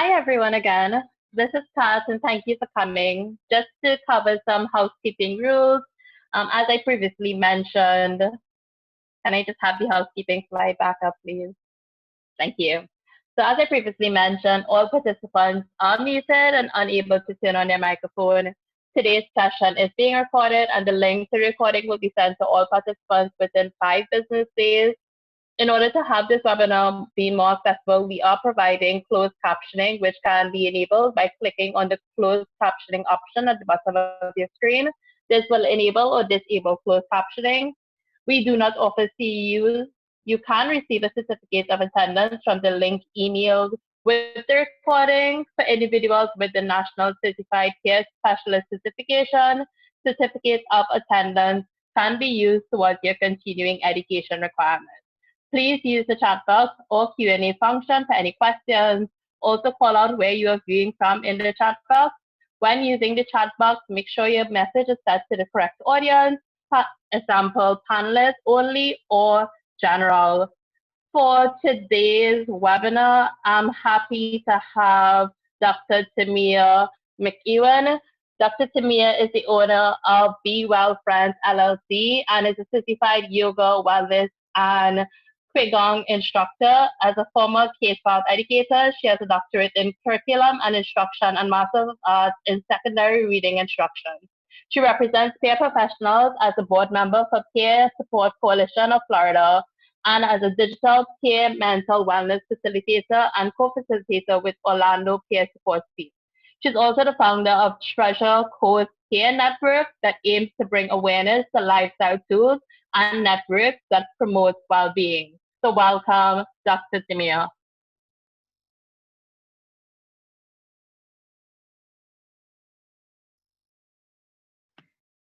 Hi everyone again. This is Kat and thank you for coming. Just to cover some housekeeping rules, as I previously mentioned, can I just have the housekeeping slide back up, please? Thank you. So as I previously mentioned, all participants are muted and unable to turn on their microphone. Today's session is being recorded and the link to recording will be sent to all participants within 5 business days. In order to have this webinar be more accessible, we are providing closed captioning, which can be enabled by clicking on the closed captioning option at the bottom of your screen. This will enable or disable closed captioning. We do not offer CEUs. You can receive a certificate of attendance from the link emailed with the recording for individuals with the National Certified Care Specialist certification. Certificates of attendance can be used towards your continuing education requirements. Please use the chat box or Q&A function for any questions. Also call out where you are viewing from in the chat box. When using the chat box, make sure your message is set to the correct audience, example, panelists only or general. For today's webinar, I'm happy to have Dr. Tamia McEwen. Dr. Tamia is the owner of Be Well Friends LLC and is a certified yoga, wellness, and Qigong instructor. As a former K-12 educator, she has a doctorate in curriculum and instruction and master's of arts in secondary reading instruction. She represents peer professionals as a board member for Peer Support Coalition of Florida and as a digital peer mental wellness facilitator and co-facilitator with Orlando Peer Support Suite. She's also the founder of Treasure Coast Peer Network that aims to bring awareness to lifestyle tools and networks that promote well-being. So welcome, Dr. Tamia.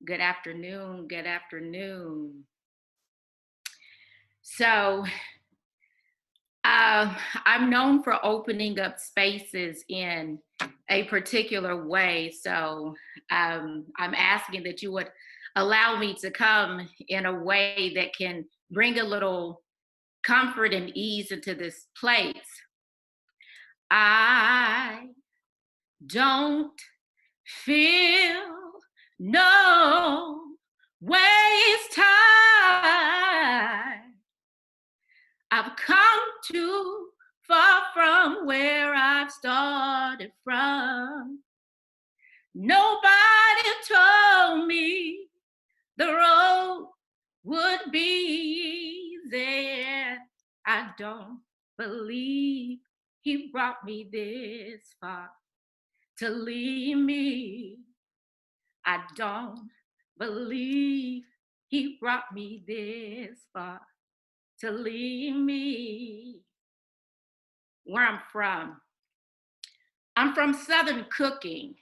Good afternoon. Good afternoon. So I'm known for opening up spaces in a particular way. So I'm asking that you would allow me to come in a way that can bring a little comfort and ease into this place. I don't feel no waste time. I've come too far from where I've started from. Nobody told me the road would be easy. I don't believe he brought me this far to leave me. I don't believe he brought me this far to leave me. Where I'm from Southern cooking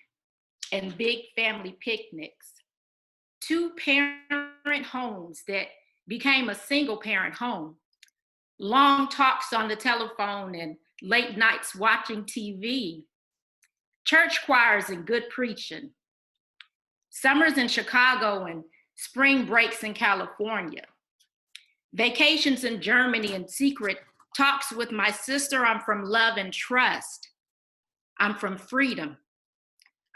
and big family picnics, 2-parent homes that became a single parent home, long talks on the telephone and late nights watching TV, church choirs and good preaching, summers in Chicago and spring breaks in California, vacations in Germany and secret talks with my sister. I'm from love and trust. I'm from freedom.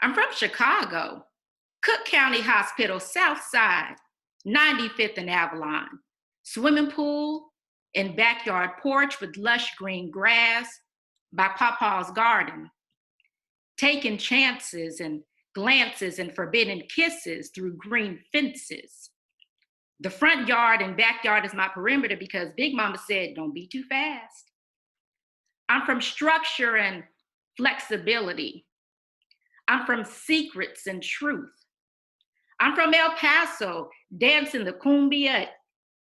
I'm from Chicago, Cook County Hospital, South Side, 95th and Avalon, swimming pool and backyard porch with lush green grass by Papa's garden, taking chances and glances and forbidden kisses through green fences. The front yard and backyard is my perimeter because Big Mama said, don't be too fast. I'm from structure and flexibility. I'm from secrets and truth. I'm from El Paso, dancing the cumbia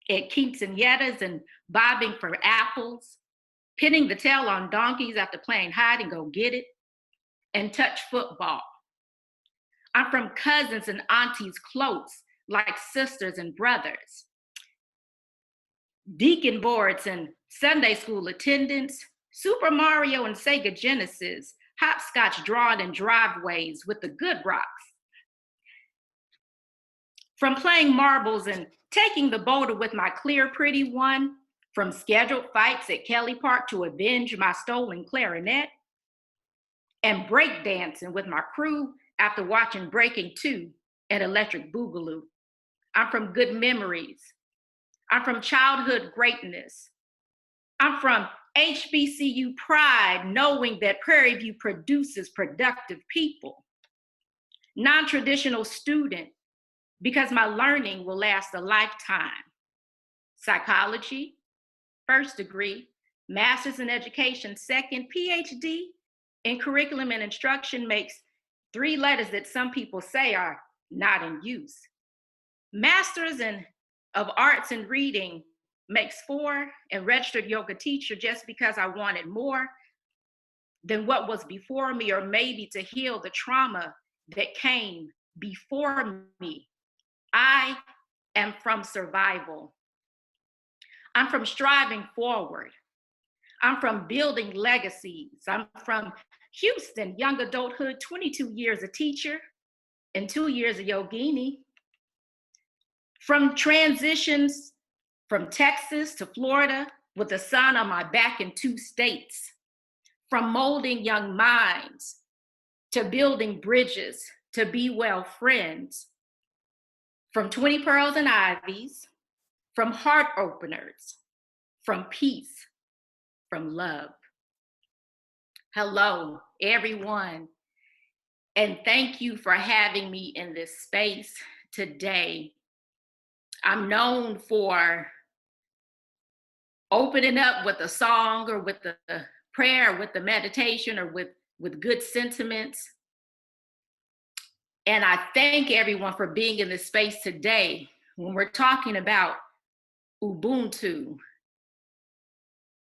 at quinceañeras and bobbing for apples, pinning the tail on donkeys after playing hide and go get it, and touch football. I'm from cousins and aunties close, like sisters and brothers. Deacon boards and Sunday school attendance, Super Mario and Sega Genesis, hopscotch drawn in driveways with the good rocks. From playing marbles and taking the boulder with my clear pretty one, from scheduled fights at Kelly Park to avenge my stolen clarinet, and break dancing with my crew after watching Breaking 2 and Electric Boogaloo. I'm from good memories. I'm from childhood greatness. I'm from HBCU pride, knowing that Prairie View produces productive people. Non-traditional student, because my learning will last a lifetime. Psychology, first degree, master's in education, second, PhD in curriculum and instruction makes 3 letters that some people say are not in use. Master's of arts and reading makes 4, and registered yoga teacher just because I wanted more than what was before me, or maybe to heal the trauma that came before me. I am from survival. I'm from striving forward. I'm from building legacies. I'm from Houston, young adulthood, 22 years a teacher and 2 years a yogini. From transitions from Texas to Florida with the sun on my back in 2 states. From molding young minds to building bridges to be well friends. From 20 pearls and ivies, from heart openers, from peace, from love. Hello, everyone, and thank you for having me in this space today. I'm known for opening up with a song or with the prayer, or with the meditation, or with good sentiments. And I thank everyone for being in this space today when we're talking about Ubuntu,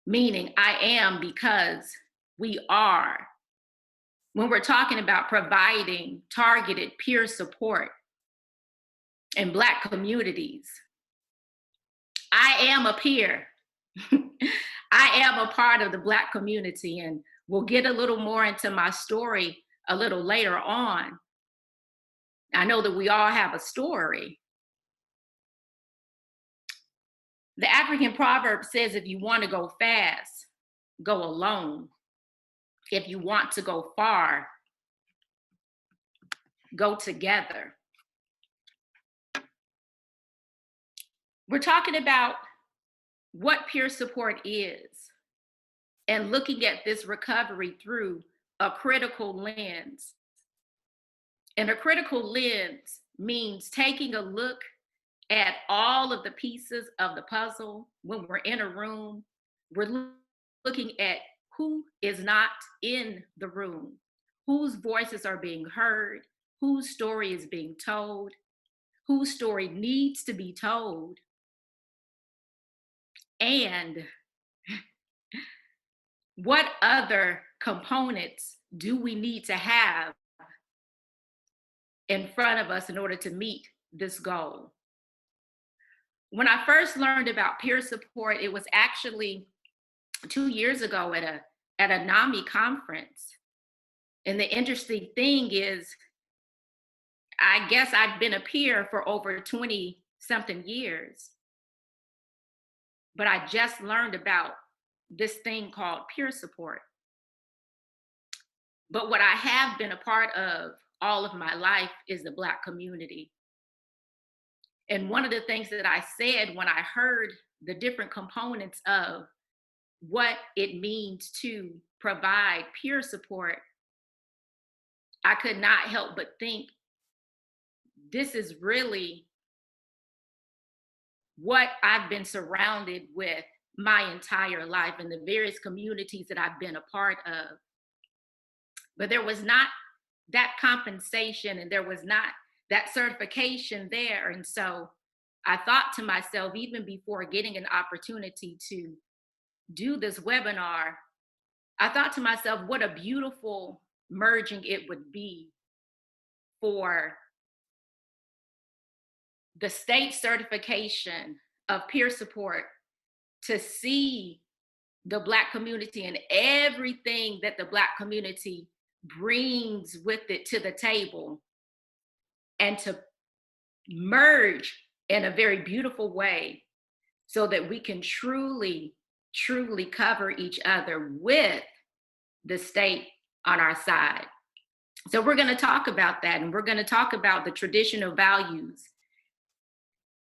meaning I am because we are. When we're talking about providing targeted peer support in Black communities, I am a peer. I am a part of the Black community, and we'll get a little more into my story a little later on. I know that we all have a story. The African proverb says, if you want to go fast, go alone. If you want to go far, go together. We're talking about what peer support is and looking at this recovery through a critical lens. And a critical lens means taking a look at all of the pieces of the puzzle. When we're in a room, we're looking at who is not in the room, whose voices are being heard, whose story is being told, whose story needs to be told, and what other components do we need to have in front of us in order to meet this goal. When I first learned about peer support, it was actually 2 years ago at a NAMI conference. And the interesting thing is, I guess I'd been a peer for over 20 something years, but I just learned about this thing called peer support. But what I have been a part of all of my life is the Black community. And one of the things that I said when I heard the different components of what it means to provide peer support, I could not help but think, this is really what I've been surrounded with my entire life in the various communities that I've been a part of. But there was not that compensation, and there was not that certification there. And so I thought to myself, even before getting an opportunity to do this webinar, I thought to myself, what a beautiful merging it would be for the state certification of peer support to see the Black community and everything that the Black community brings with it to the table, and to merge in a very beautiful way so that we can truly, truly cover each other with the state on our side. So we're going to talk about that, and we're going to talk about the traditional values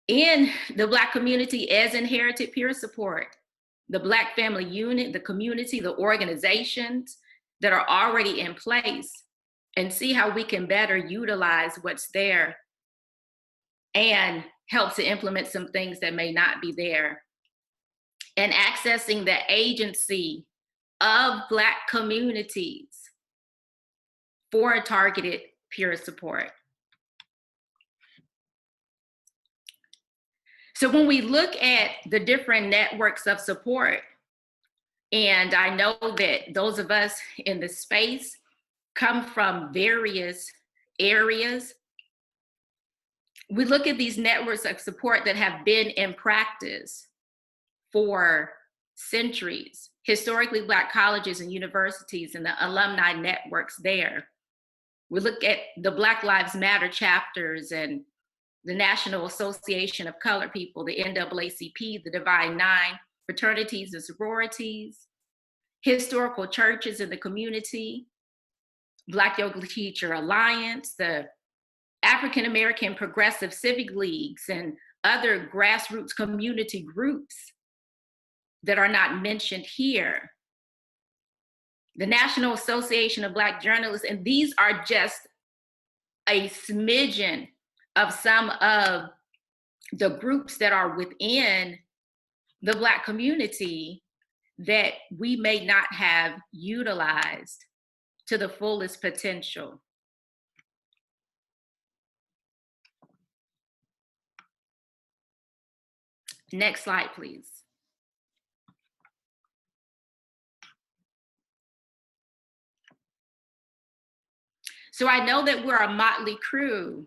in the Black community as inherited peer support, the Black family unit, the community, the organizations that are already in place, and see how we can better utilize what's there and help to implement some things that may not be there. And accessing the agency of Black communities for targeted peer support. So when we look at the different networks of support, and I know that those of us in the space come from various areas, we look at these networks of support that have been in practice for centuries, historically Black colleges and universities and the alumni networks there. We look at the Black Lives Matter chapters and the National Association of Colored People, the NAACP, the Divine Nine, fraternities and sororities, historical churches in the community, Black Yoga Teacher Alliance, the African American Progressive Civic Leagues, and other grassroots community groups that are not mentioned here. The National Association of Black Journalists, and these are just a smidgen of some of the groups that are within the Black community that we may not have utilized to the fullest potential. Next slide, please. So I know that we're a motley crew.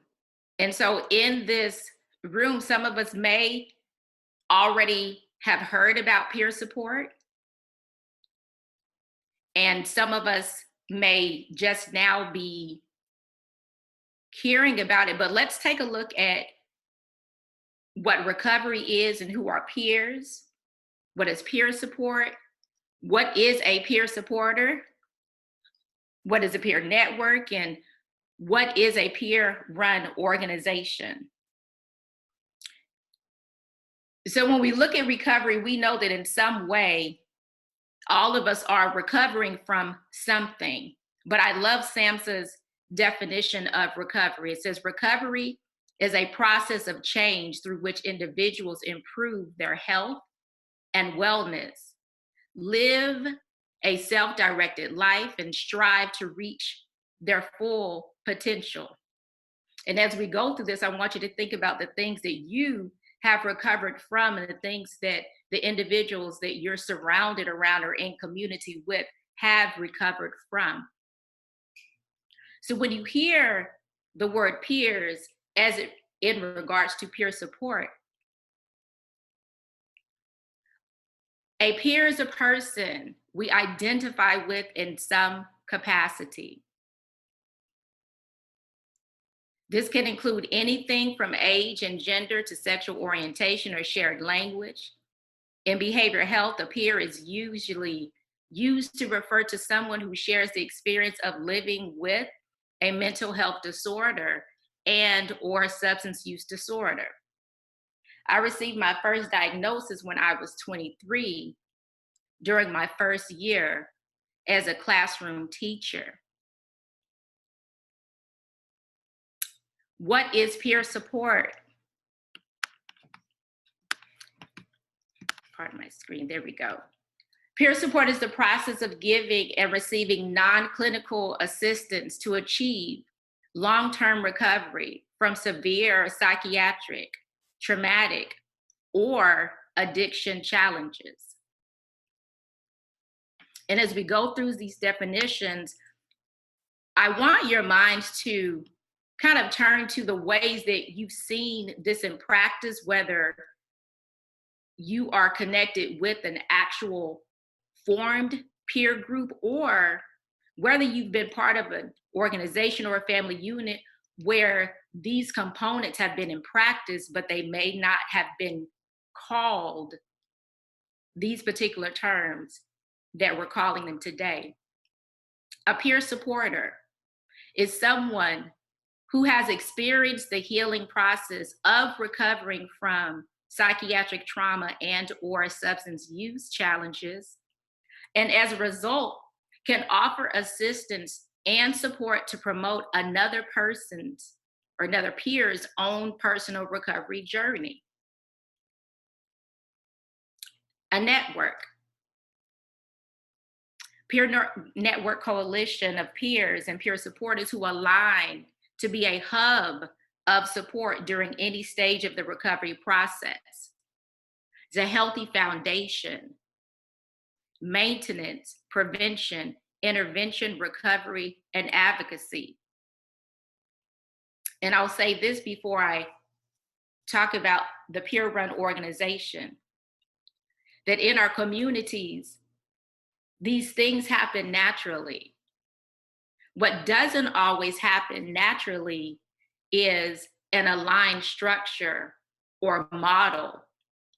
And so in this room, some of us may already have heard about peer support. And some of us may just now be hearing about it. But let's take a look at what recovery is and who are peers. What is peer support? What is a peer supporter? What is a peer network? And what is a peer-run organization? So when we look at recovery, we know that in some way, all of us are recovering from something. But I love SAMHSA's definition of recovery. It says recovery is a process of change through which individuals improve their health and wellness, live a self-directed life, and strive to reach their full potential. And as we go through this, I want you to think about the things that you have recovered from and the things that the individuals that you're surrounded around or in community with have recovered from. So when you hear the word peers as it in regards to peer support, a peer is a person we identify with in some capacity. This can include anything from age and gender to sexual orientation or shared language. In behavioral health, a peer is usually used to refer to someone who shares the experience of living with a mental health disorder and or substance use disorder. I received my first diagnosis when I was 23 during my first year as a classroom teacher. What is peer support? Pardon my screen, there we go. Peer support is the process of giving and receiving non-clinical assistance to achieve long-term recovery from severe psychiatric, traumatic, or addiction challenges. And as we go through these definitions, I want your minds to kind of turn to the ways that you've seen this in practice, whether you are connected with an actual formed peer group or whether you've been part of an organization or a family unit where these components have been in practice, but they may not have been called these particular terms that we're calling them today. A peer supporter is someone who has experienced the healing process of recovering from psychiatric trauma and or substance use challenges, and as a result can offer assistance and support to promote another person's or another peer's own personal recovery journey. A network. Peer network coalition of peers and peer supporters who align to be a hub of support during any stage of the recovery process. It's a healthy foundation, maintenance, prevention, intervention, recovery, and advocacy. And I'll say this before I talk about the peer-run organization, that in our communities, these things happen naturally. What doesn't always happen naturally is an aligned structure or model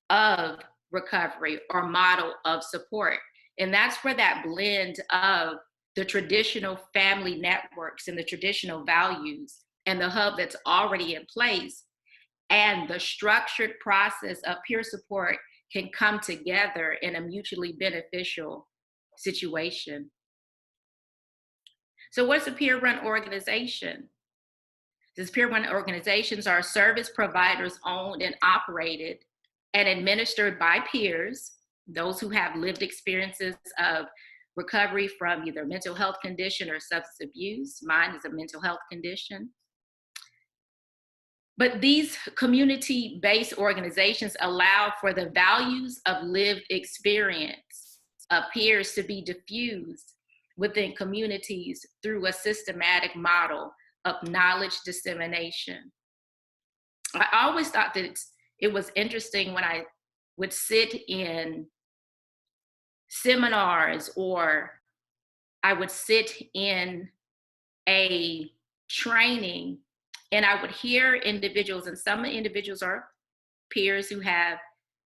of recovery or model of support. And that's where that blend of the traditional family networks and the traditional values and the hub that's already in place and the structured process of peer support can come together in a mutually beneficial situation. So what's a peer-run organization? These peer-run organizations are service providers owned and operated and administered by peers, those who have lived experiences of recovery from either mental health condition or substance abuse. Mine is a mental health condition. But these community-based organizations allow for the values of lived experience of peers to be diffused within communities through a systematic model of knowledge dissemination. I always thought that it was interesting when I would sit in seminars or I would sit in a training and I would hear individuals, and some individuals are peers who have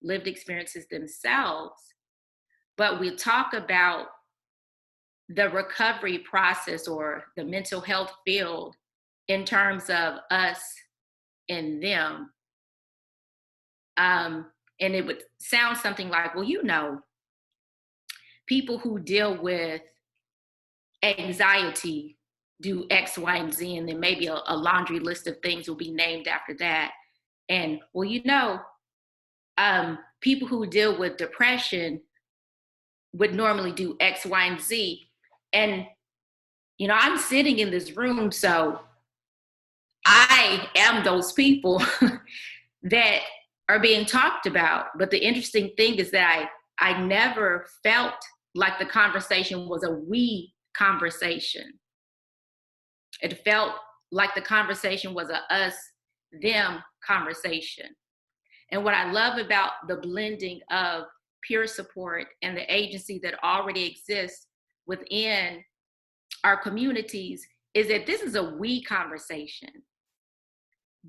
lived experiences themselves, but we talk about the recovery process or the mental health field in terms of us and them. And it would sound something like, well, you know, people who deal with anxiety do X, Y, and Z, and then maybe a laundry list of things will be named after that. And well, you know, people who deal with depression would normally do X, Y, and Z. And, you know, I'm sitting in this room, so I am those people that are being talked about. But the interesting thing is that I never felt like the conversation was a we conversation. It felt like the conversation was a us, them conversation. And what I love about the blending of peer support and the agency that already exists within our communities is that this is a we conversation.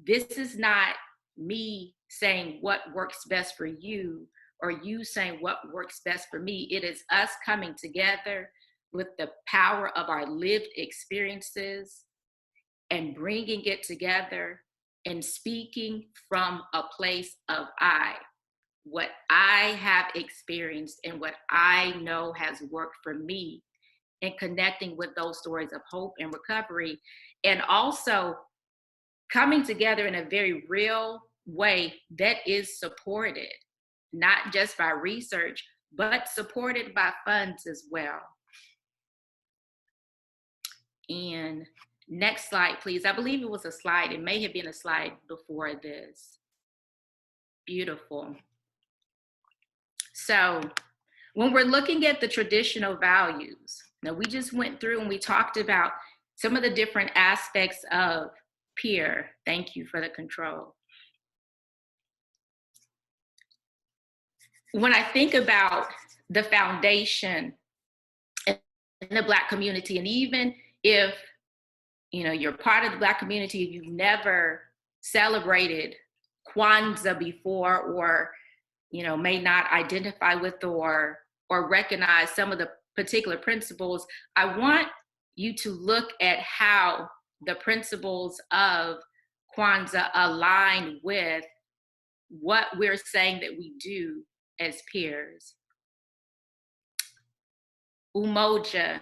This is not me saying what works best for you or you saying what works best for me. It is us coming together with the power of our lived experiences and bringing it together and speaking from a place of I, what I have experienced and what I know has worked for me, and connecting with those stories of hope and recovery, and also coming together in a very real way that is supported, not just by research, but supported by funds as well. And next slide, please. I believe it was a slide. It may have been a slide before this. Beautiful. So when we're looking at the traditional values, now we just went through and we talked about some of the different aspects of peer. Thank you for the control. When I think about the foundation in the Black community, and even if you're part of the Black community, if you've never celebrated Kwanzaa before, or may not identify with or recognize some of the particular principles, I want you to look at how the principles of Kwanzaa align with what we're saying that we do as peers. Umoja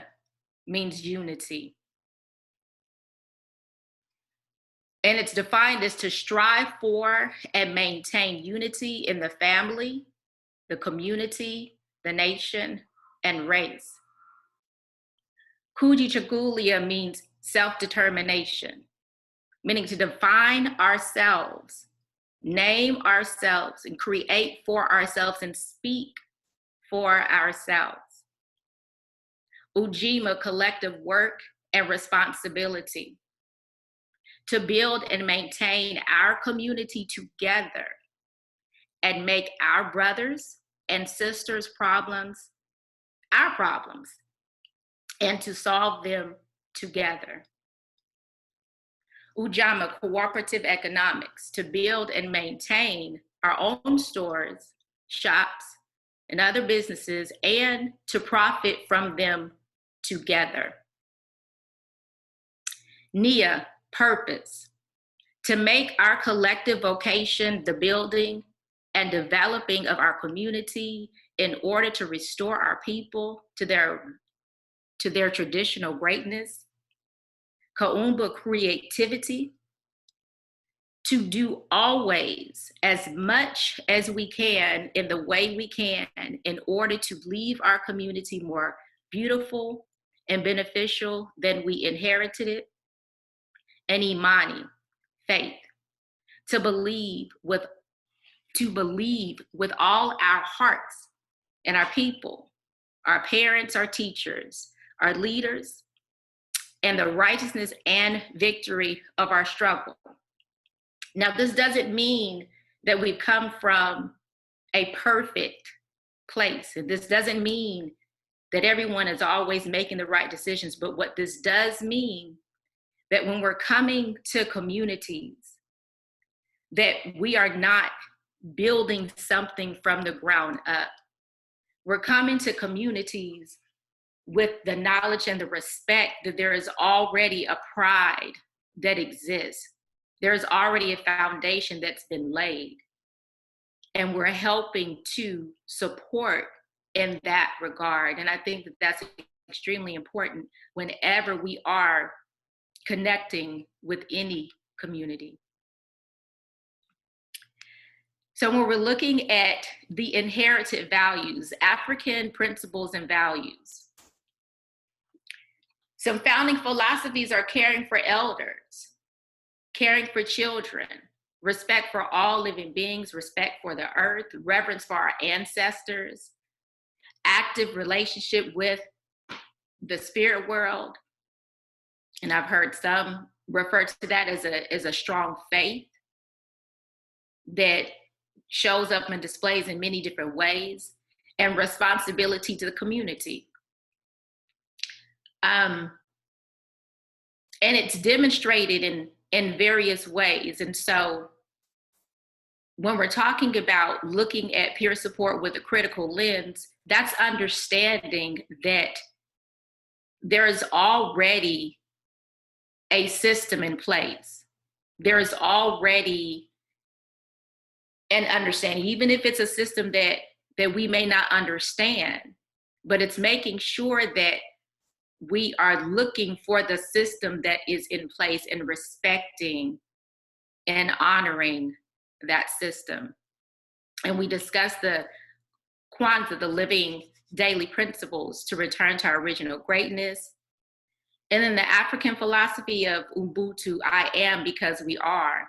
means unity. And it's defined as to strive for and maintain unity in the family, the community, the nation, and race. Kujichagulia means self-determination, meaning to define ourselves, name ourselves, and create for ourselves and speak for ourselves. Ujima, collective work and responsibility, to build and maintain our community together and make our brothers and sisters' problems our problems, and to solve them together. Ujama, cooperative economics, to build and maintain our own stores, shops, and other businesses, and to profit from them together. Nia, purpose, to make our collective vocation the building and developing of our community in order to restore our people to their traditional greatness. Kaumba, creativity, to do always as much as we can in the way we can in order to leave our community more beautiful and beneficial than we inherited it. And Imani, faith, to believe with all our hearts in our people, our parents, our teachers, our leaders, and the righteousness and victory of our struggle. Now, this doesn't mean that we've come from a perfect place. And this doesn't mean that everyone is always making the right decisions. But what this does mean, that when we're coming to communities, that we are not building something from the ground up. We're coming to communities with the knowledge and the respect that there is already a pride that exists. There's already a foundation that's been laid. And we're helping to support in that regard. And I think that that's extremely important whenever we are connecting with any community. So when we're looking at the inherited values, African principles and values, some founding philosophies are caring for elders, caring for children, respect for all living beings, respect for the earth, reverence for our ancestors, active relationship with the spirit world. And I've heard some refer to that as a strong faith that shows up and displays in many different ways, and responsibility to the community. And it's demonstrated in various ways. And so when we're talking about looking at peer support with a critical lens, that's understanding that there is already a system in place. There is already an understanding, even if it's a system that we may not understand, but it's making sure that we are looking for the system that is in place and respecting and honoring that system. And we discussed the Kwanzaa, the living daily principles to return to our original greatness. And then the African philosophy of Ubuntu, I am because we are.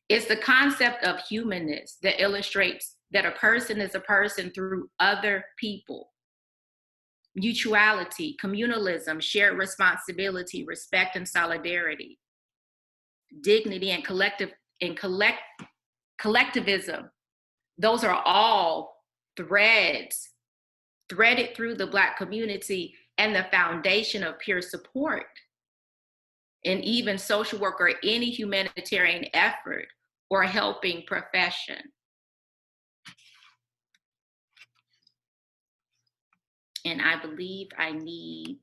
It's the concept of humanness that illustrates that a person is a person through other people. Mutuality, communalism, shared responsibility, respect and solidarity, dignity and collectivism. Those are all threaded through the Black community and the foundation of peer support and even social work or any humanitarian effort or helping profession. And I believe I need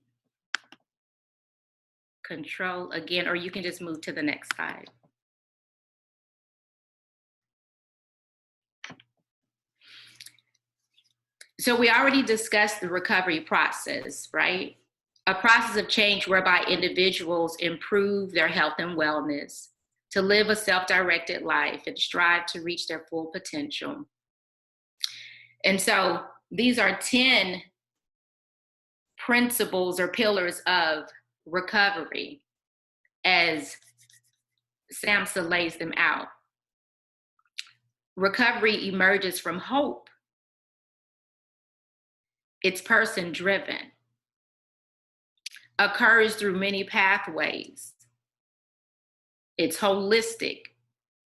control again, or you can just move to the next slide. So we already discussed the recovery process, right? A process of change whereby individuals improve their health and wellness to live a self-directed life and strive to reach their full potential. And so these are 10 principles or pillars of recovery as SAMHSA lays them out. Recovery emerges from hope. It's person-driven, occurs through many pathways. It's holistic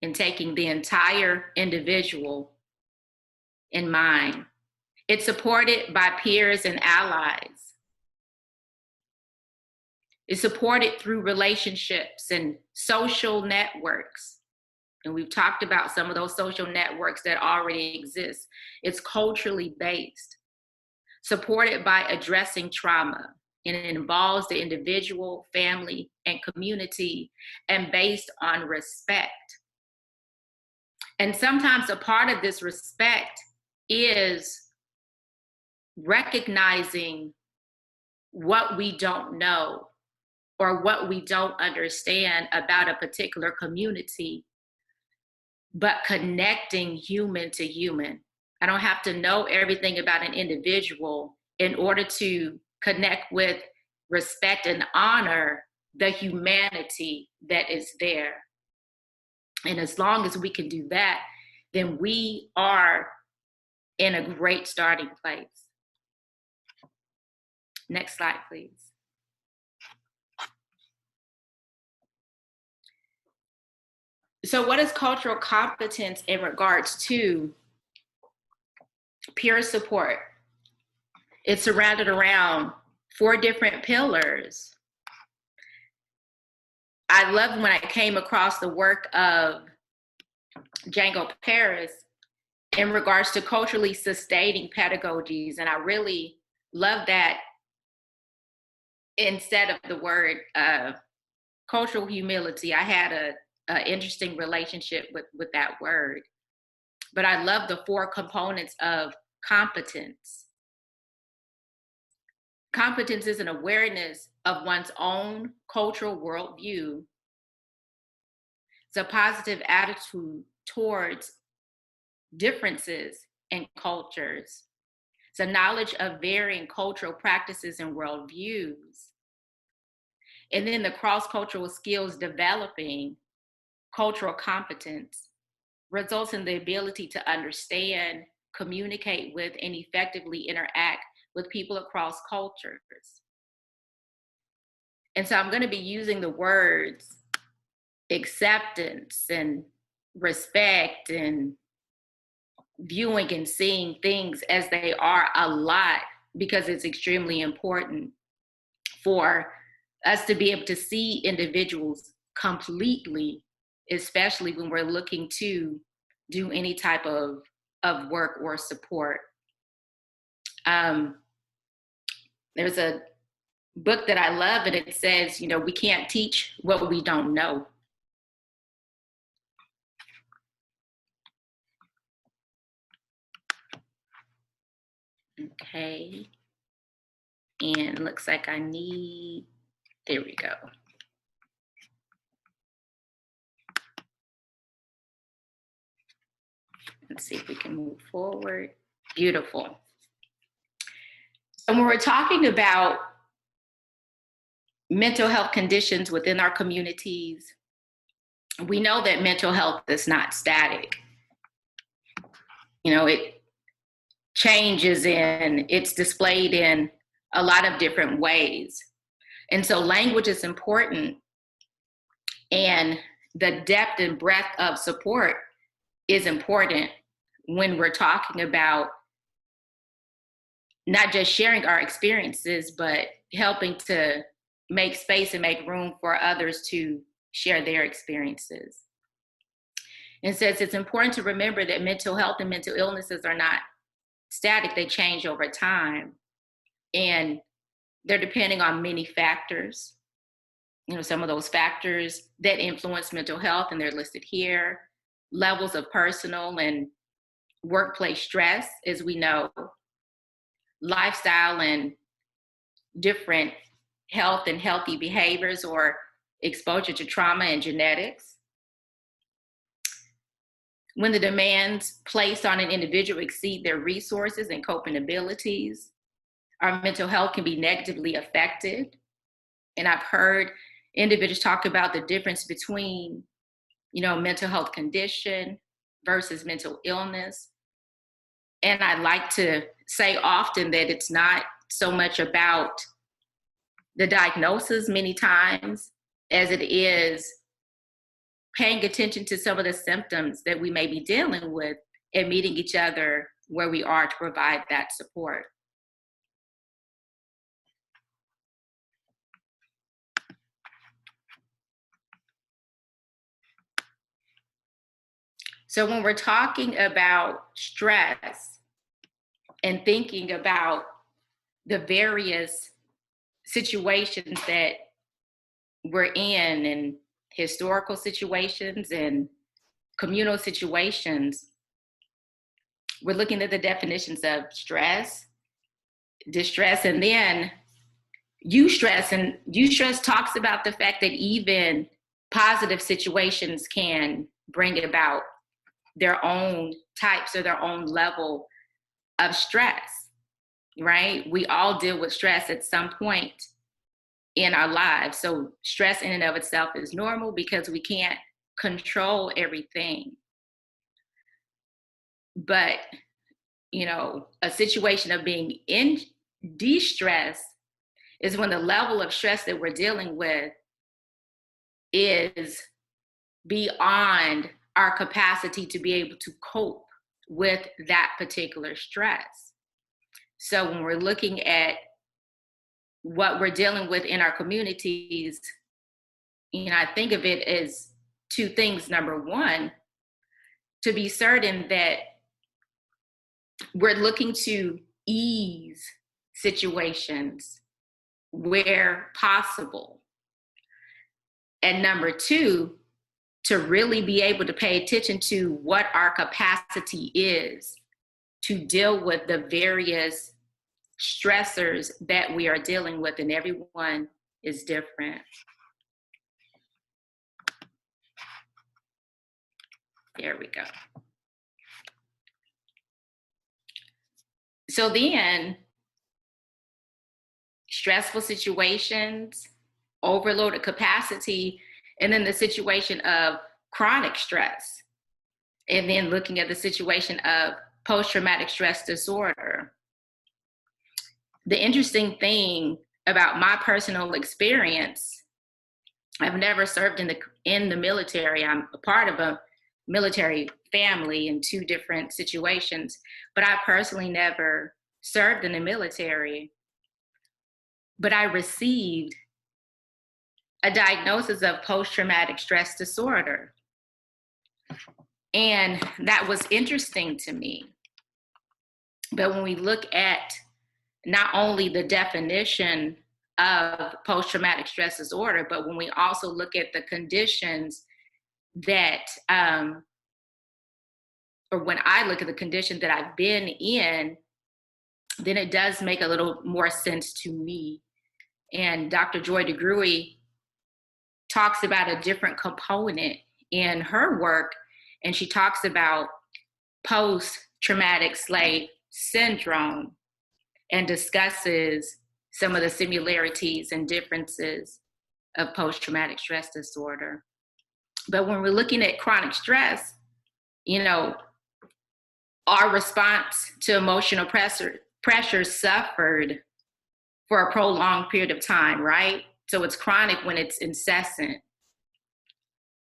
in taking the entire individual in mind. It's supported by peers and allies. It's supported through relationships and social networks. And we've talked about some of those social networks that already exist. It's culturally based, supported by addressing trauma. And it involves the individual, family, and community, and based on respect. And sometimes a part of this respect is recognizing what we don't know or what we don't understand about a particular community, but connecting human to human. I don't have to know everything about an individual in order to connect with, respect, and honor the humanity that is there. And as long as we can do that, then we are in a great starting place. Next slide, please. So what is cultural competence in regards to peer support? It's surrounded around 4 different pillars. I love when I came across the work of Django Paris in regards to culturally sustaining pedagogies. And I really love that instead of the word cultural humility, I had a interesting relationship with that word. But I love the 4 components of competence. Competence is an awareness of one's own cultural worldview. It's a positive attitude towards differences in cultures. It's a knowledge of varying cultural practices and worldviews. And then the cross-cultural skills developing cultural competence results in the ability to understand, communicate with, and effectively interact with people across cultures. And so I'm going to be using the words acceptance and respect and viewing and seeing things as they are a lot, because it's extremely important for us to be able to see individuals completely, especially when we're looking to do any type of work or support. There's a book that I love, and it says, we can't teach what we don't know. Okay. And it looks like there we go. Let's see if we can move forward. Beautiful. And when we're talking about mental health conditions within our communities, we know that mental health is not static. It changes and it's displayed in a lot of different ways. And so language is important, and the depth and breadth of support is important when we're talking about not just sharing our experiences, but helping to make space and make room for others to share their experiences. And says it's important to remember that mental health and mental illnesses are not static, they change over time. And they're depending on many factors. some of those factors that influence mental health, and they're listed here. Levels of personal and workplace stress, as we know, lifestyle and different health and healthy behaviors or exposure to trauma and genetics. When the demands placed on an individual exceed their resources and coping abilities, our mental health can be negatively affected. And I've heard individuals talk about the difference between, mental health condition versus mental illness. And I like to say often that it's not so much about the diagnosis many times as it is paying attention to some of the symptoms that we may be dealing with and meeting each other where we are to provide that support. So when we're talking about stress and thinking about the various situations that we're in, and historical situations and communal situations, we're looking at the definitions of stress, distress, and then eustress. And eustress talks about the fact that even positive situations can bring about their own types or their own level of stress, right? We all deal with stress at some point in our lives. So stress in and of itself is normal because we can't control everything. But, a situation of being in de-stress is when the level of stress that we're dealing with is beyond our capacity to be able to cope with that particular stress. So when we're looking at what we're dealing with in our communities, I think of it as two things. Number one, to be certain that we're looking to ease situations where possible. And number two, to really be able to pay attention to what our capacity is to deal with the various stressors that we are dealing with, and everyone is different. There we go. So then, stressful situations, overloaded capacity, and then the situation of chronic stress. And then looking at the situation of post-traumatic stress disorder. The interesting thing about my personal experience, I've never served in the military. I'm a part of a military family in two different situations, but I personally never served in the military. But I received a diagnosis of post-traumatic stress disorder. And that was interesting to me. But when we look at not only the definition of post-traumatic stress disorder, but when we also look at the conditions that, or when I look at the conditions that I've been in, then it does make a little more sense to me. And Dr. Joy DeGruy talks about a different component in her work, and she talks about post-traumatic slave syndrome and discusses some of the similarities and differences of post-traumatic stress disorder. But when we're looking at chronic stress, our response to emotional pressure suffered for a prolonged period of time, right? So it's chronic when it's incessant.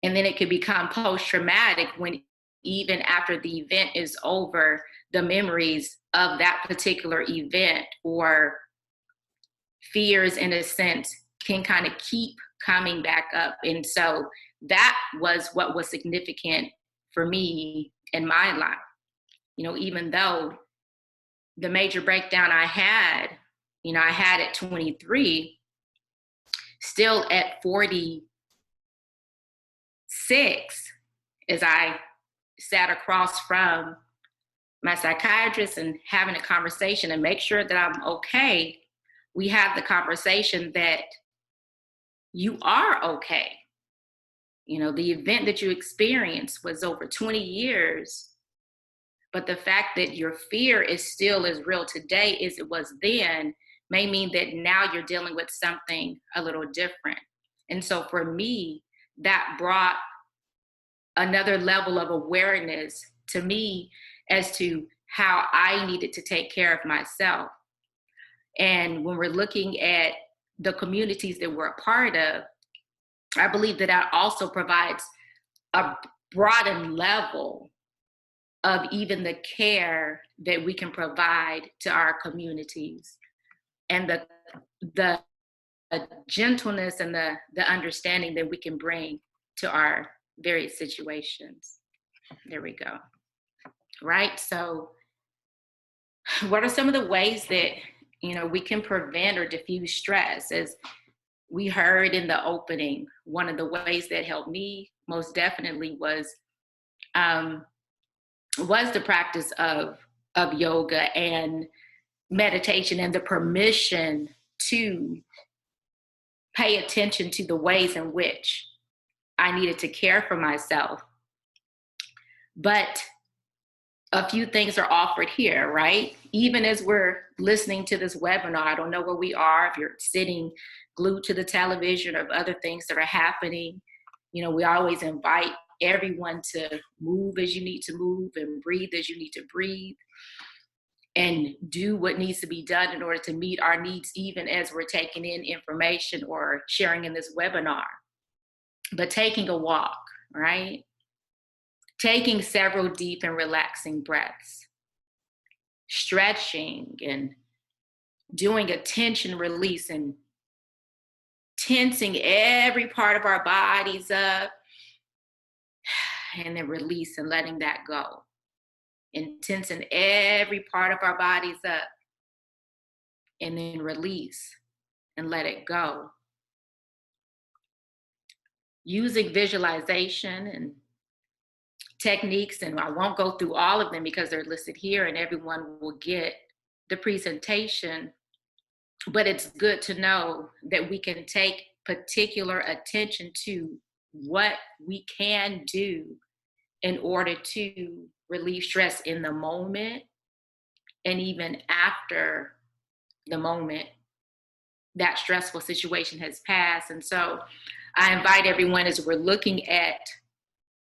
And then it can become post-traumatic when even after the event is over, the memories of that particular event or fears, in a sense, can kind of keep coming back up. And so that was what was significant for me in my life. Even though the major breakdown I had at 23, still at 46, as I sat across from my psychiatrist and having a conversation and make sure that I'm okay, we have the conversation that you are okay. You know, the event that you experienced was over 20 years, but the fact that your fear is still as real today as it was then may mean that now you're dealing with something a little different. And so for me, that brought another level of awareness to me as to how I needed to take care of myself. And when we're looking at the communities that we're a part of, I believe that that also provides a broadened level of even the care that we can provide to our communities, and the gentleness and the understanding that we can bring to our various situations. There we go. Right? So what are some of the ways that, you know, we can prevent or diffuse stress? As we heard in the opening, one of the ways that helped me most definitely was the practice of yoga and meditation, and the permission to pay attention to the ways in which I needed to care for myself. But a few things are offered here, right? Even as we're listening to this webinar, I don't know where we are, if you're sitting glued to the television or other things that are happening. You know, we always invite everyone to move as you need to move and breathe as you need to breathe, and do what needs to be done in order to meet our needs, even as we're taking in information or sharing in this webinar. But taking a walk, right? Taking several deep and relaxing breaths, stretching and doing a tension release and tensing every part of our bodies up, and then release and letting that go. And tensing every part of our bodies up, and then release and let it go. Using visualization and techniques, and I won't go through all of them because they're listed here and everyone will get the presentation, but it's good to know that we can take particular attention to what we can do in order to relieve stress in the moment, and even after the moment that stressful situation has passed. And so I invite everyone, as we're looking at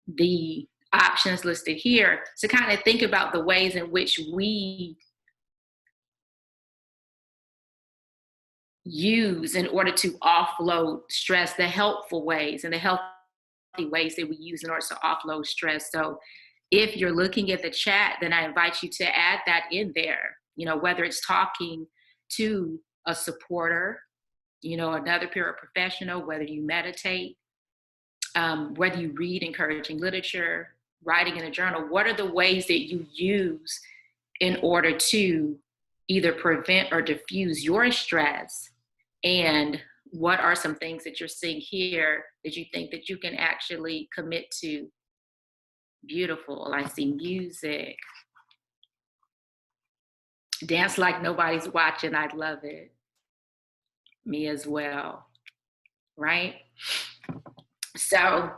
the options listed here, to kind of think about the ways in which we use in order to offload stress, the helpful ways and the healthy ways that we use in order to offload stress. So if you're looking at the chat, then I invite you to add that in there, you know, whether it's talking to a supporter, you know, another peer professional, whether you meditate, whether you read encouraging literature, writing in a journal. What are the ways that you use in order to either prevent or diffuse your stress? And what are some things that you're seeing here that you think that you can actually commit to? Beautiful. I see music. Dance like nobody's watching. I love it. Me as well. Right? So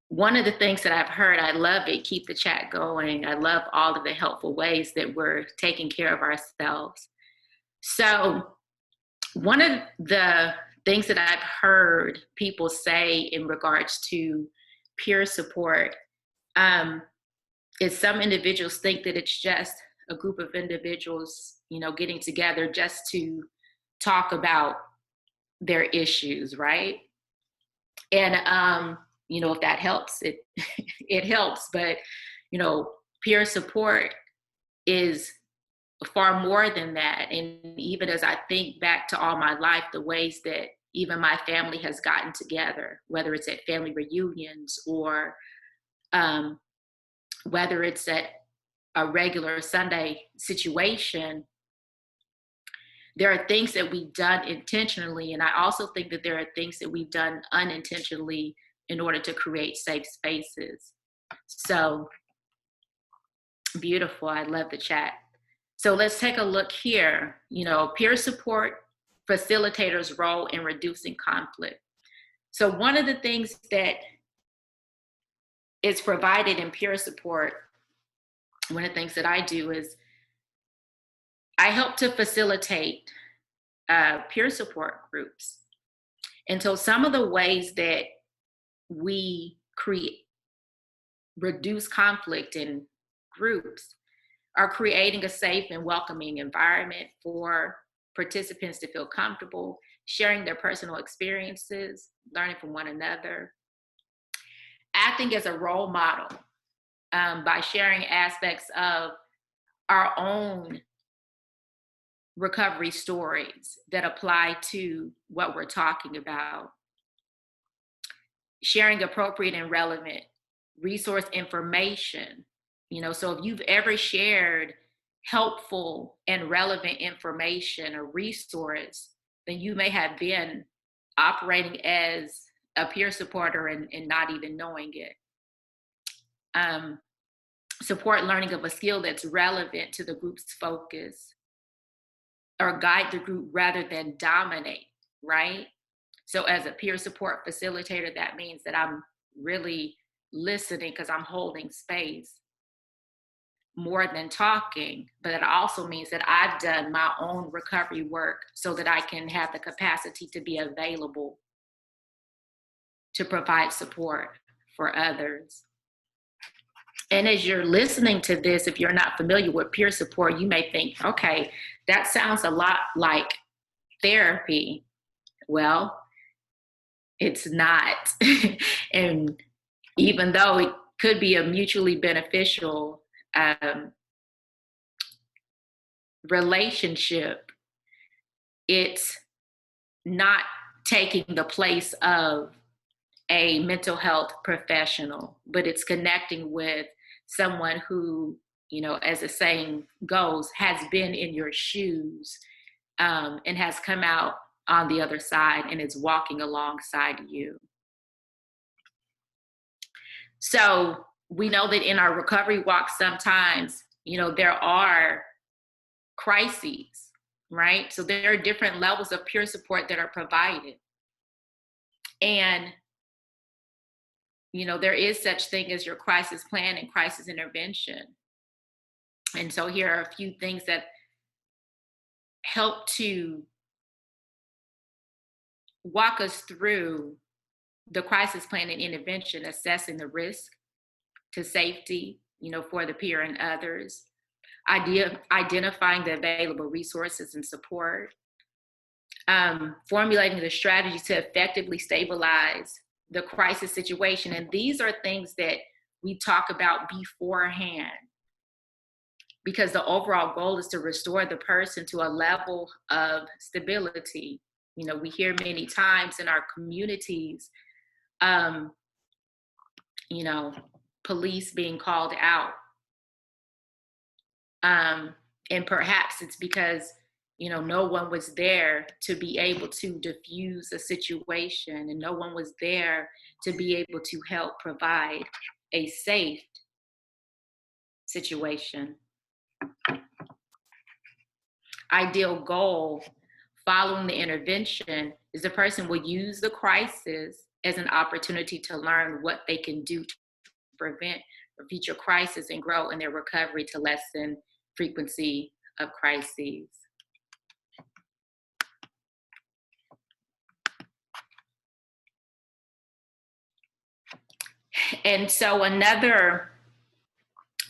one of the things that I've heard, I love it, keep the chat going. I love all of the helpful ways that we're taking care of ourselves. So one of the things that I've heard people say in regards to peer support is some individuals think that it's just a group of individuals, you know, getting together just to talk about their issues, right? And you know, if that helps, it helps. But you know, peer support is far more than that. And even as I think back to all my life, the ways that even my family has gotten together, whether it's at family reunions or whether it's at a regular Sunday situation, There are things that we've done intentionally, and I also think that there are things that we've done unintentionally in order to create safe spaces. So beautiful. I love the chat. So let's take a look here. Peer support, facilitators' role in reducing conflict. So one of the things that is provided in peer support, one of the things that I do is I help to facilitate peer support groups. And so some of the ways that we reduce conflict in groups are creating a safe and welcoming environment for participants to feel comfortable, sharing their personal experiences, learning from one another, acting as a role model by sharing aspects of our own recovery stories that apply to what we're talking about, sharing appropriate and relevant resource information. So if you've ever shared helpful and relevant information or resource, then you may have been operating as a peer supporter and not even knowing it. Support learning of a skill that's relevant to the group's focus, or guide the group rather than dominate, right? So as a peer support facilitator, that means that I'm really listening because I'm holding space more than talking, but it also means that I've done my own recovery work so that I can have the capacity to be available to provide support for others. And as you're listening to this, if you're not familiar with peer support, you may think, okay, that sounds a lot like therapy. Well, it's not. And even though it could be a mutually beneficial relationship, it's not taking the place of a mental health professional, but it's connecting with someone who, as the saying goes, has been in your shoes and has come out on the other side and is walking alongside you. So we know that in our recovery walk, sometimes, there are crises, right? So there are different levels of peer support that are provided. And there is such thing as your crisis plan and crisis intervention. And so here are a few things that help to walk us through the crisis plan and intervention, assessing the risk to safety, for the peer and others, identifying the available resources and support, formulating the strategy to effectively stabilize the crisis situation. And these are things that we talk about beforehand, because the overall goal is to restore the person to a level of stability. We hear many times in our communities, police being called out. And perhaps it's because no one was there to be able to diffuse a situation, and no one was there to be able to help provide a safe situation. Ideal goal following the intervention is the person will use the crisis as an opportunity to learn what they can do to prevent a future crisis and grow in their recovery to lessen frequency of crises. And so another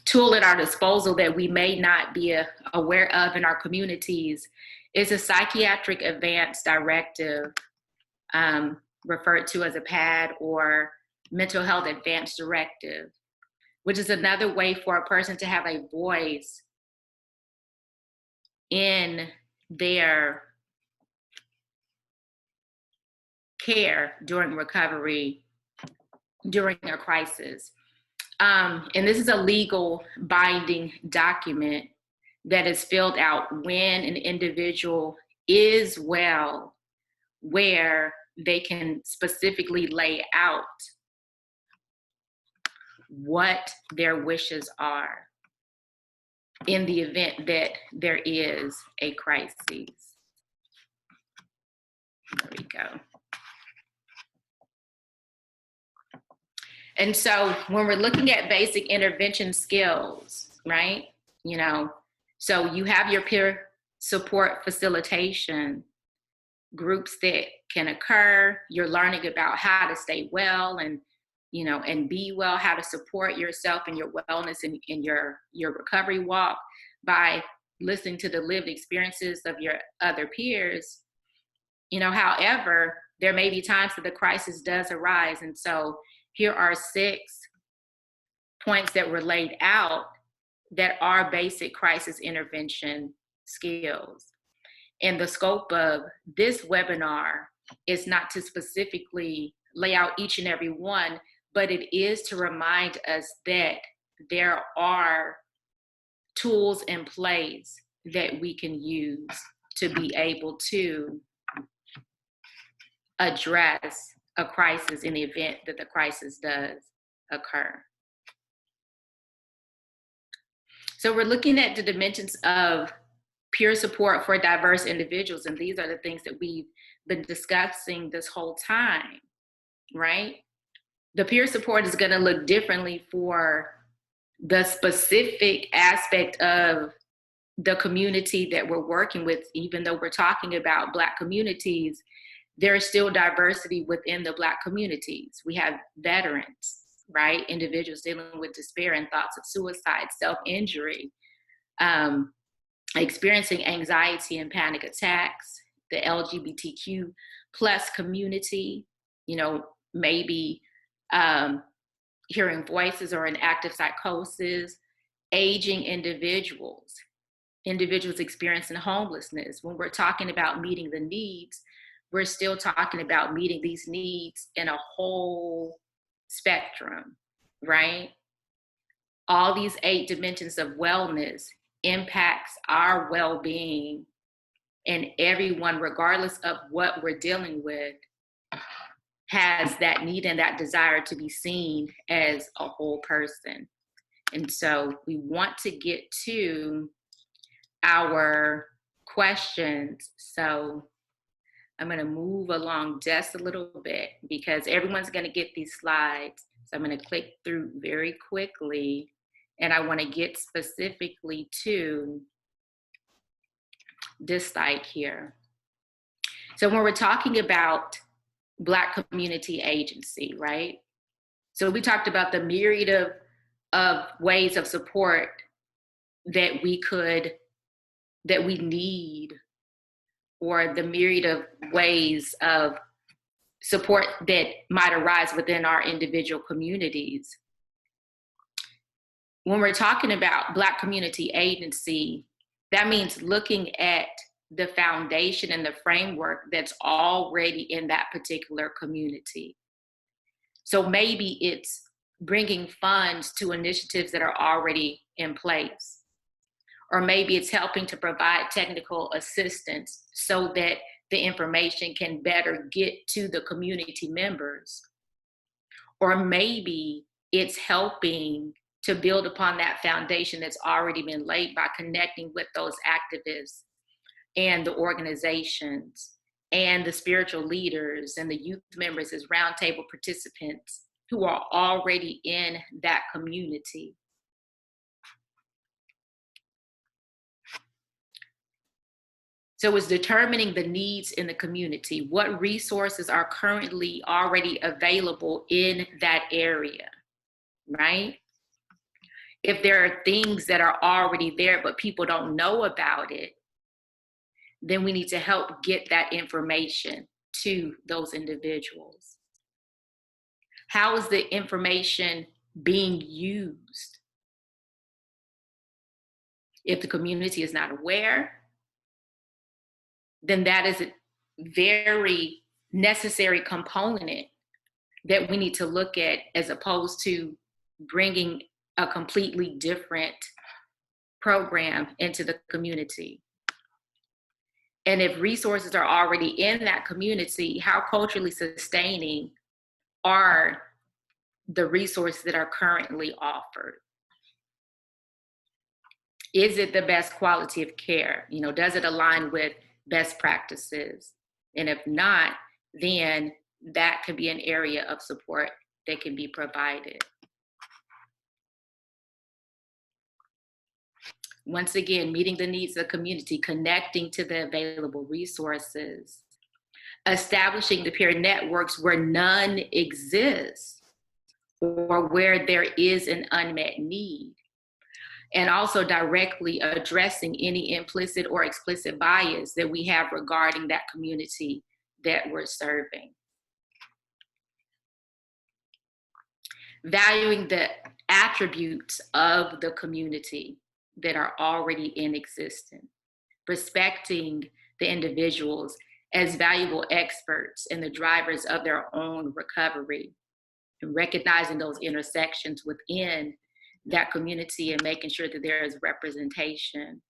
tool at our disposal that we may not be aware of in our communities is a psychiatric advance directive, referred to as a PAD, or mental health advance directive, which is another way for a person to have a voice in their care during recovery, during a crisis. And this is a legal binding document that is filled out when an individual is well, where they can specifically lay out what their wishes are in the event that there is a crisis. There we go. And so when we're looking at basic intervention skills, right? So you have your peer support facilitation groups that can occur. You're learning about how to stay well and be well, how to support yourself and your wellness in your recovery walk by listening to the lived experiences of your other peers. However, there may be times that the crisis does arise. And so here are 6 points that were laid out that are basic crisis intervention skills. And the scope of this webinar is not to specifically lay out each and every one, but it is to remind us that there are tools in place that we can use to be able to address a crisis in the event that the crisis does occur. So we're looking at the dimensions of peer support for diverse individuals, and these are the things that we've been discussing this whole time, right? The peer support is going to look differently for the specific aspect of the community that we're working with. Even though we're talking about Black communities, there is still diversity within the Black communities. We have veterans, right? Individuals dealing with despair and thoughts of suicide, self-injury, experiencing anxiety and panic attacks, the LGBTQ plus community, maybe hearing voices or in active psychosis, aging individuals experiencing homelessness. When we're talking about meeting the needs, we're still talking about meeting these needs in a whole spectrum, right? All these 8 dimensions of wellness impacts our well-being, and everyone, regardless of what we're dealing with, has that need and that desire to be seen as a whole person. And so we want to get to our questions. So I'm going to move along just a little bit because everyone's going to get these slides. So I'm going to click through very quickly, and I want to get specifically to this site here. So when we're talking about Black community agency, right? So we talked about the myriad of ways of support that we need, or the myriad of ways of support that might arise within our individual communities. When we're talking about Black community agency, that means looking at the foundation and the framework that's already in that particular community. So maybe it's bringing funds to initiatives that are already in place. Or maybe it's helping to provide technical assistance so that the information can better get to the community members. Or maybe it's helping to build upon that foundation that's already been laid by connecting with those activists and the organizations and the spiritual leaders and the youth members as roundtable participants who are already in that community. So it's determining the needs in the community. What resources are currently already available in that area, right? If there are things that are already there, but people don't know about it, then we need to help get that information to those individuals. How is the information being used? If the community is not aware, then that is a very necessary component that we need to look at, as opposed to bringing a completely different program into the community. And if resources are already in that community, how culturally sustaining are the resources that are currently offered? Is it the best quality of care? Does it align with best practices? And if not, then that could be an area of support that can be provided. Once again, meeting the needs of the community, connecting to the available resources, establishing the peer networks where none exist or where there is an unmet need, and also directly addressing any implicit or explicit bias that we have regarding that community that we're serving. Valuing the attributes of the community that are already in existence, respecting the individuals as valuable experts and the drivers of their own recovery, and recognizing those intersections within that community and making sure that there is representation,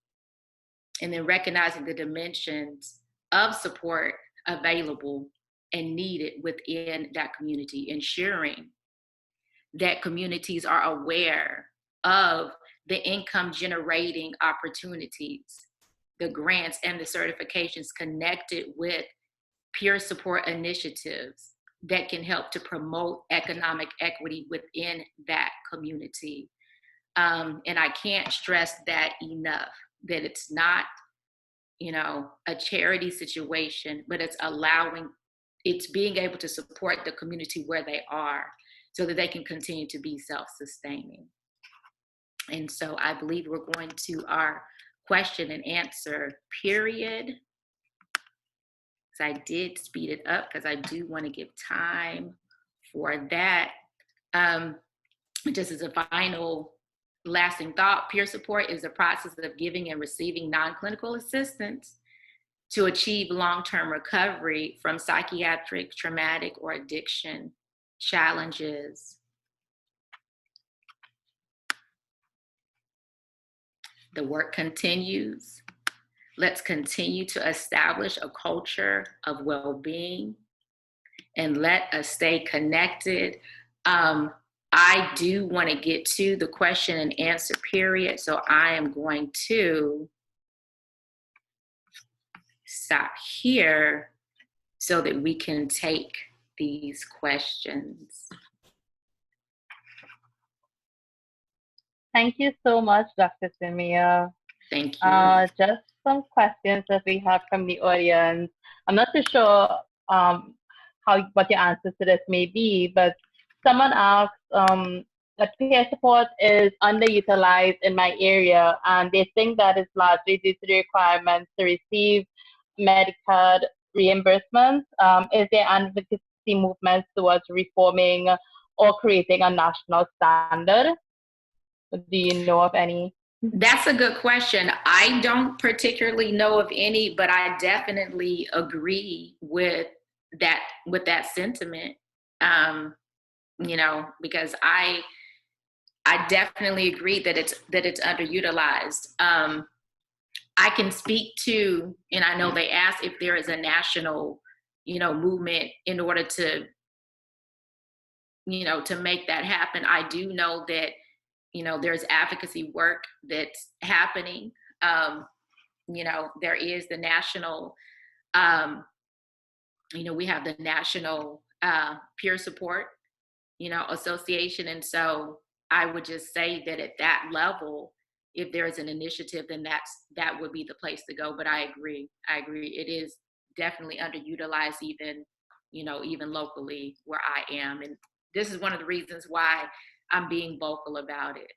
and then recognizing the dimensions of support available and needed within that community, ensuring that communities are aware of the income generating opportunities, the grants and the certifications connected with peer support initiatives that can help to promote economic equity within that community. And I can't stress that enough, that it's not, a charity situation, but it's being able to support the community where they are so that they can continue to be self-sustaining. And so I believe we're going to our question and answer period. So I did speed it up because I do want to give time for that. Just as a final lasting thought, peer support is a process of giving and receiving non-clinical assistance to achieve long-term recovery from psychiatric, traumatic, or addiction challenges. The work continues. Let's continue to establish a culture of well-being and let us stay connected. I do want to get to the question and answer period, so I am going to stop here so that we can take these questions. Thank you so much, Dr. Simia. Thank you. Just some questions that we have from the audience. I'm not too sure what your answer to this may be, but someone asked that peer support is underutilized in my area, and they think that is largely due to the requirements to receive Medicare reimbursements. Is there advocacy movements towards reforming or creating a national standard? Do you know of any? That's a good question. I don't particularly know of any, but I definitely agree with that sentiment. Because I definitely agree that it's underutilized. I can speak to, and I know they asked if there is a national, movement in order to, to make that happen. I do know that, there's advocacy work that's happening. There is the national, we have the National Peer Support, association. And so I would just say that at that level, if there is an initiative, then that would be the place to go. But I agree. It is definitely underutilized, even locally where I am. And this is one of the reasons why I'm being vocal about it.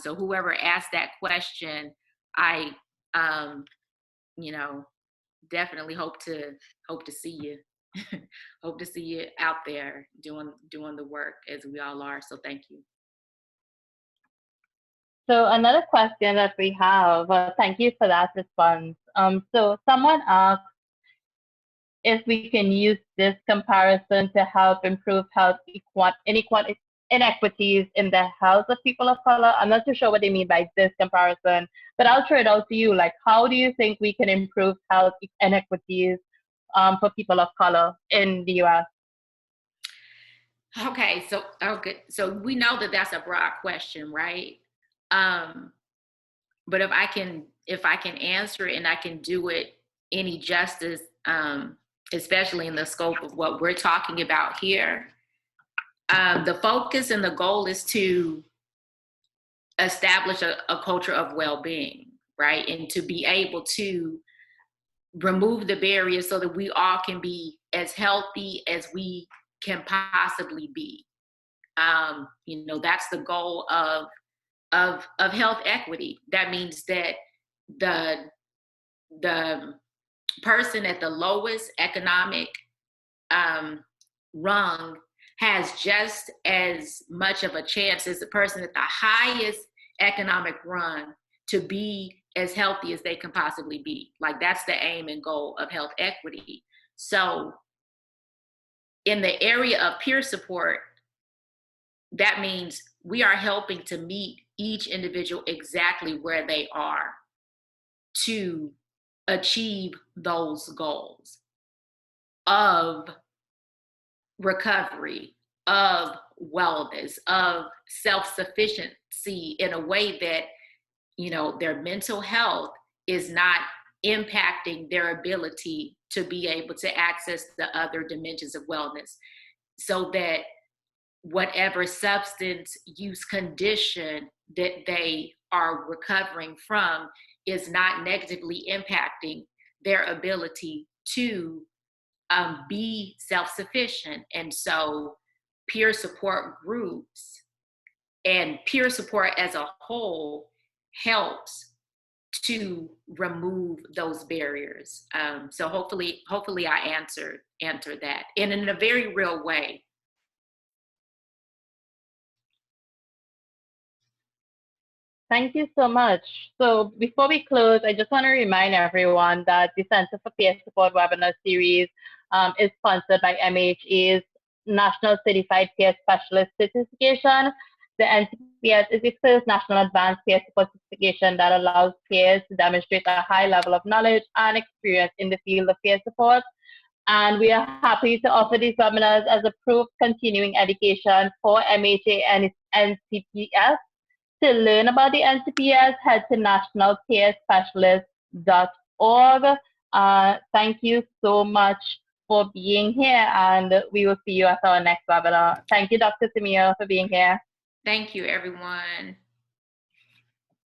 So whoever asked that question, I, definitely hope to see you. Hope to see you out there doing the work as we all are. So thank you. So another question that we have, thank you for that response. So someone asked if we can use this comparison to help improve health inequities in the health of people of color. I'm not too sure what they mean by this comparison, but I'll throw it out to you. Like, how do you think we can improve health inequities for people of color in the U.S.? Okay, so we know that that's a broad question, right? But if I can answer it and I can do it any justice, especially in the scope of what we're talking about here, the focus and the goal is to establish a culture of well-being, right? And to be able to remove the barriers so that we all can be as healthy as we can possibly be. That's the goal of health equity. That means that the person at the lowest economic rung has just as much of a chance as the person at the highest economic rung to be as healthy as they can possibly be. Like, that's the aim and goal of health equity. So in the area of peer support, that means we are helping to meet each individual exactly where they are to achieve those goals of recovery, of wellness, of self-sufficiency, in a way that, their mental health is not impacting their ability to be able to access the other dimensions of wellness, so that whatever substance use condition that they are recovering from is not negatively impacting their ability to be self-sufficient. And so peer support groups and peer support as a whole helps to remove those barriers. So hopefully I answered that, and in a very real way. Thank you so much. So before we close, I just want to remind everyone that the Center for Peer Support webinar series is sponsored by MHA's National Certified Peer Specialist Certification. The NCPS is the first national advanced peer support certification that allows peers to demonstrate a high level of knowledge and experience in the field of peer support. And we are happy to offer these webinars as approved continuing education for MHA and its NCPS. To learn about the NCPS, head to nationalpeerspecialist.org. Thank you so much for being here, and we will see you at our next webinar. Thank you, Dr. Samir, for being here. Thank you, everyone.